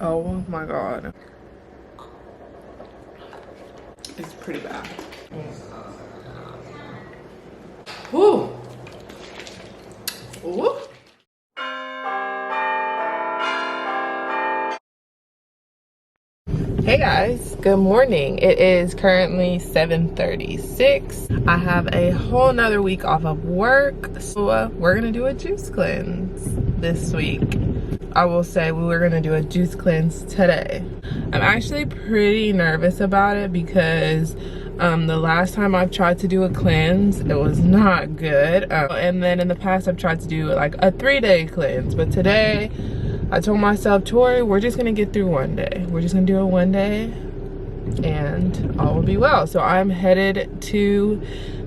Oh my god. It's pretty bad. Whew. Ooh. Hey guys, good morning. It is currently 7:36. I have a whole nother week off of work, so we're gonna do a juice cleanse this week. I will say we were gonna do a juice cleanse today. I'm actually pretty nervous about it because the last time I've tried to do a cleanse, it was not good. And then in the past I've tried to do like a 3-day cleanse, but today I told myself, Tori, we're just gonna get through one day. We're just gonna do it one day and all will be well. So I'm headed to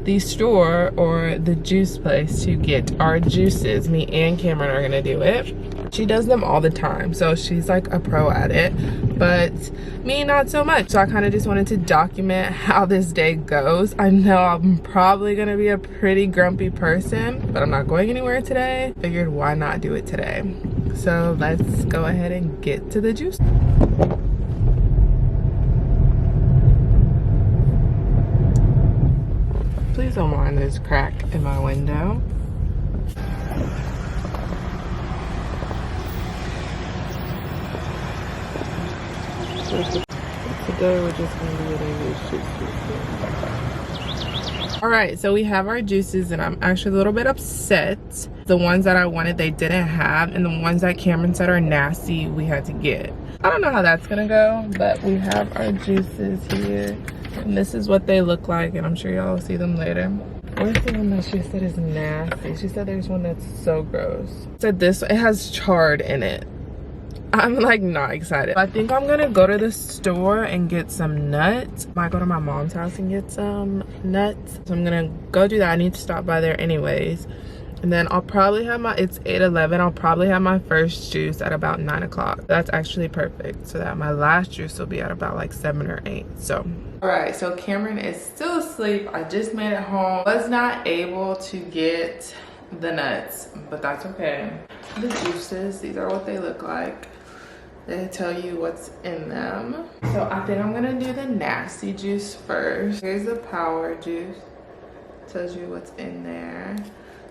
the store or the juice place to get our juices. Me and Cameron are gonna do it. She does them all the time, so she's like a pro at it, but me not so much. So I kind of just wanted to document how this day goes. I know I'm probably gonna be a pretty grumpy person, but I'm not going anywhere today. Figured why not do it today? So let's go ahead and get to the juice. Please don't mind this crack in my window. Today we're just gonna be getting these juices. All right, so we have our juices and I'm actually a little bit upset. The ones that I wanted they didn't have, and the ones that Cameron said are nasty we had to get. I don't know how that's gonna go, but we have our juices here and this is what they look like, and I'm sure y'all will see them later. Where's the one that she said is nasty? She said there's one that's so gross. Said this, it has chard in it. I'm like not excited. I think I'm gonna go to the store and get some nuts. I might go to my mom's house and get some nuts. So I'm gonna go do that. I need to stop by there anyways. And then I'll probably have my, it's 8:11. I'll probably have my first juice at about 9 o'clock. That's actually perfect. So that my last juice will be at about like 7 or 8. So. All right, so Cameron is still asleep. I just made it home. Was not able to get the nuts, but that's okay. The juices, these are what they look like. They tell you what's in them. So I think I'm gonna do the nasty juice first. Here's the power juice. Tells you what's in there.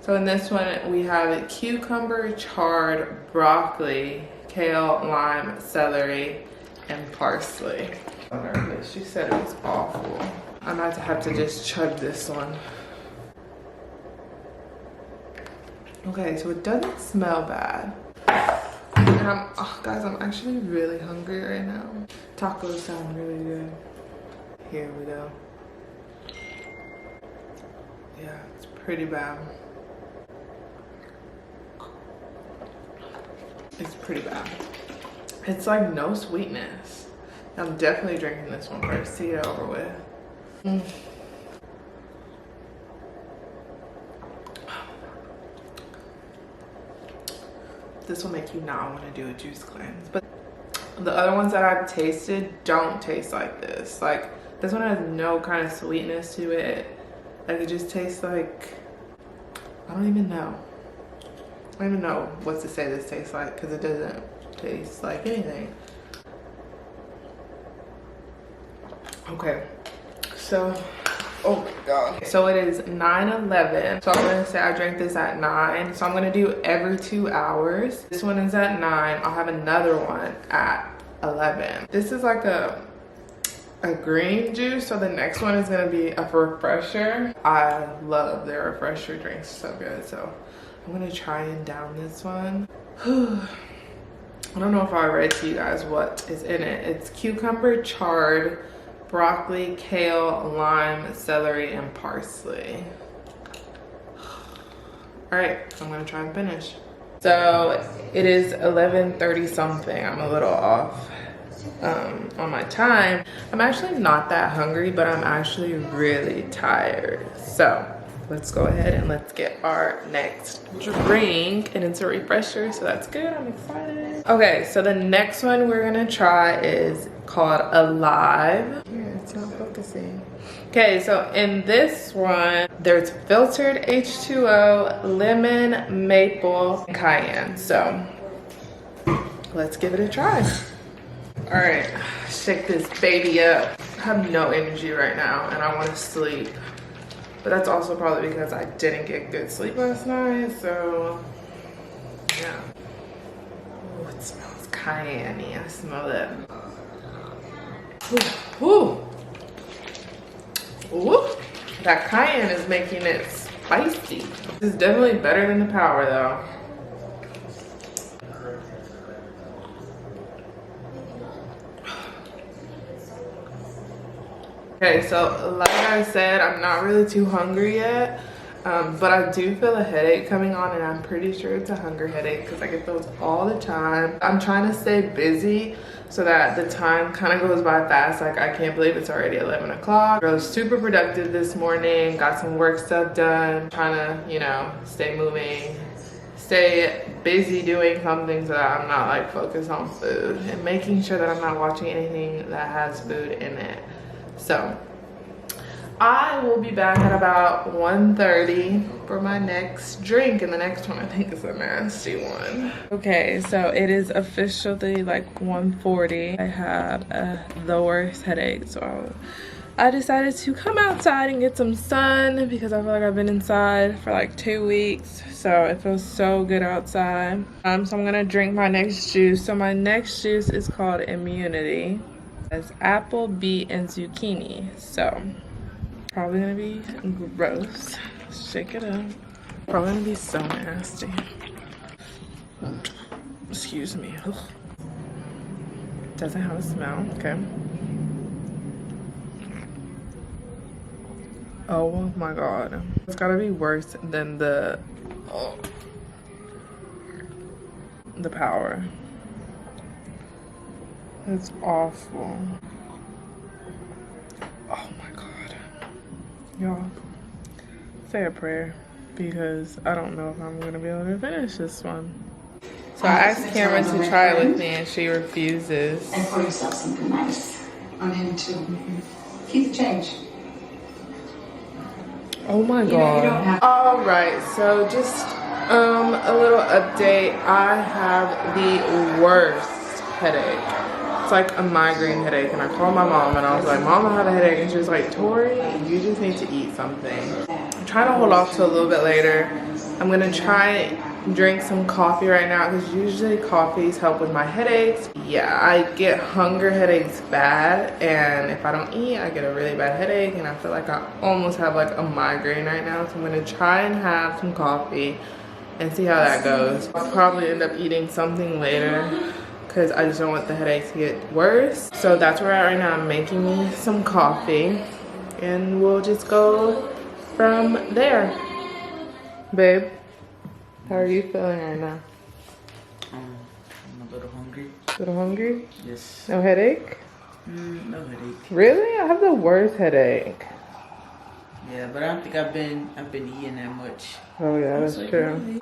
So in this one, we have cucumber, chard, broccoli, kale, lime, celery, and parsley. I'm nervous. She said it was awful. I might have to just chug this one. Okay, so it doesn't smell bad. And guys, I'm actually really hungry right now. Tacos sound really good. Here we go. Yeah, it's pretty bad. It's pretty bad. It's like no sweetness. I'm definitely drinking this one first to get it over with. This will make you not want to do a juice cleanse. But the other ones that I've tasted don't taste like this. Like this one has no kind of sweetness to it. Like it just tastes like, I don't even know. I don't even know what to say this tastes like because it doesn't taste like anything. Okay, so, oh my god. So it is 9:11. So I'm gonna say I drank this at 9. So I'm gonna do every 2 hours. This one is at 9. I'll have another one at 11. This is like a green juice. So the next one is gonna be a refresher. I love their refresher drinks, so good. So I'm gonna try and down this one. I don't know if I read to you guys what is in it. It's cucumber, chard, broccoli, kale, lime, celery, and parsley. All right, I'm gonna try and finish. So it is 11:30 something. I'm a little off on my time. I'm actually not that hungry, but I'm actually really tired. So let's go ahead and let's get our next drink, and it's a refresher, so that's good. I'm excited. Okay, so the next one we're gonna try is called Alive. Here, it's not focusing. Okay, so in this one, there's filtered H2O, lemon, maple, and cayenne. So let's give it a try. All right, shake this baby up. I have no energy right now and I want to sleep. But that's also probably because I didn't get good sleep last night, so yeah. Oh, it smells cayenne. I smell it. Ooh. Ooh. That cayenne is making it spicy. This is definitely better than the power though. Okay, so like I said, I'm not really too hungry yet, but I do feel a headache coming on, and I'm pretty sure it's a hunger headache because I get those all the time. I'm trying to stay busy so that the time kind of goes by fast. Like, I can't believe it's already 11 o'clock. I was super productive this morning, got some work stuff done, trying to, you know, stay moving, stay busy doing something so that I'm not like focused on food, and making sure that I'm not watching anything that has food in it. So I will be back at about 1:30 for my next drink, and the next one I think is a nasty one. Okay, so it is officially like 1:40. I have the worst headache, so I decided to come outside and get some sun because I feel like I've been inside for like 2 weeks, so it feels so good outside. So I'm gonna drink my next juice. So my next juice is called Immunity. It's apple, beet, and zucchini. So probably gonna be gross. Shake it up. Probably gonna be so nasty. Excuse me. Ugh. Doesn't have a smell. Okay. Oh my god. It's gotta be worse than the power. It's awful. Oh my god. Y'all, say a prayer because I don't know if I'm gonna be able to finish this one. So I asked Cameron to try it with me and she refuses. And pour yourself something nice on him too. Keep the change. Oh my god. All right, so just a little update. I have the worst headache. It's like a migraine headache, and I called my mom and I was like, Mom, I have a headache, and she was like, Tori, you just need to eat something. I'm trying to hold off till a little bit later. I'm gonna try drink some coffee right now because usually coffees help with my headaches. Yeah, I get hunger headaches bad, and if I don't eat, I get a really bad headache, and I feel like I almost have like a migraine right now. So I'm gonna try and have some coffee and see how that goes. I'll probably end up eating something later because I just don't want the headache to get worse. So that's where we're at right now. I'm making me some coffee and we'll just go from there. Babe, how are you feeling right now? I'm a little hungry. A little hungry? Yes. No headache? No headache. Really? I have the worst headache. Yeah, but I don't think I've been eating that much. Oh yeah, that's like, true. Really?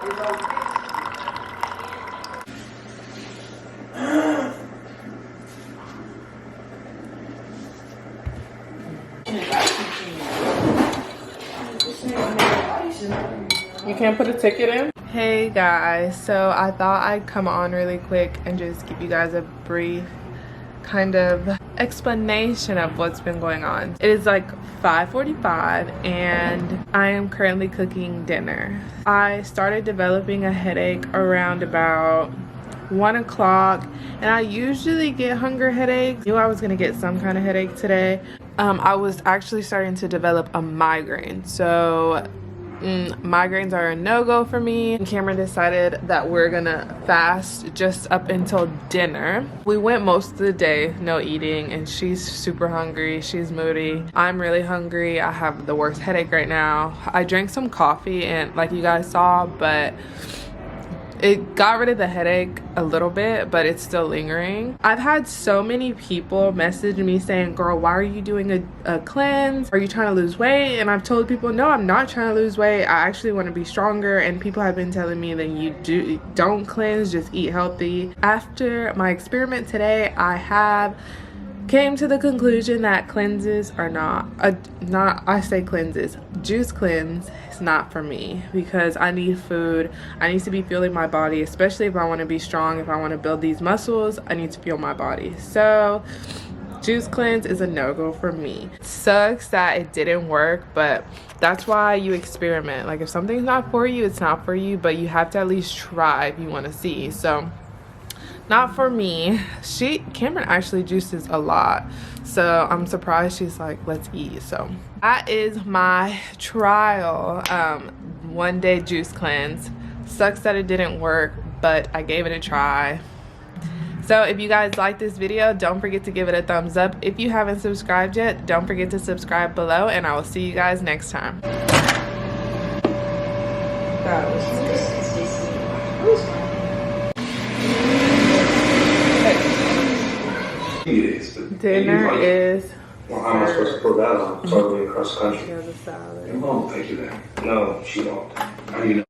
You can't put a ticket in? Hey guys, so I thought I'd come on really quick and just give you guys a brief kind of explanation of what's been going on. It is like 5:45 and I am currently cooking dinner. I started developing a headache around about 1 o'clock, and I usually get hunger headaches. I knew I was gonna get some kind of headache today. I was actually starting to develop a migraine, so migraines are a no-go for me. And Cameron decided that we're gonna fast just up until dinner. We went most of the day no eating, and she's super hungry, she's moody, I'm really hungry, I have the worst headache right now. I drank some coffee and like you guys saw, but it got rid of the headache a little bit, but it's still lingering. I've had so many people message me saying, girl, why are you doing a cleanse? Are you trying to lose weight? And I've told people, no, I'm not trying to lose weight. I actually want to be stronger. And people have been telling me that don't cleanse, just eat healthy. After my experiment today, I have came to the conclusion that cleanses are juice cleanse is not for me, because I need food. I need to be feeling my body, especially if I want to be strong. If I want to build these muscles, I need to feel my body. So juice cleanse is a no-go for me. It sucks that it didn't work, but that's why you experiment. Like, if something's not for you, it's not for you, but you have to at least try if you want to see. So not for me. Cameron actually juices a lot, so I'm surprised she's like, let's eat. So that is my trial 1 day juice cleanse. Sucks that it didn't work, but I gave it a try. So if you guys like this video, don't forget to give it a thumbs up. If you haven't subscribed yet, don't forget to subscribe below, and I will see you guys next time. Dinner is. Well, how am I supposed to put that on? Totally across the country. Here's a salad. Your mom will take you there. No, she won't. How do you know?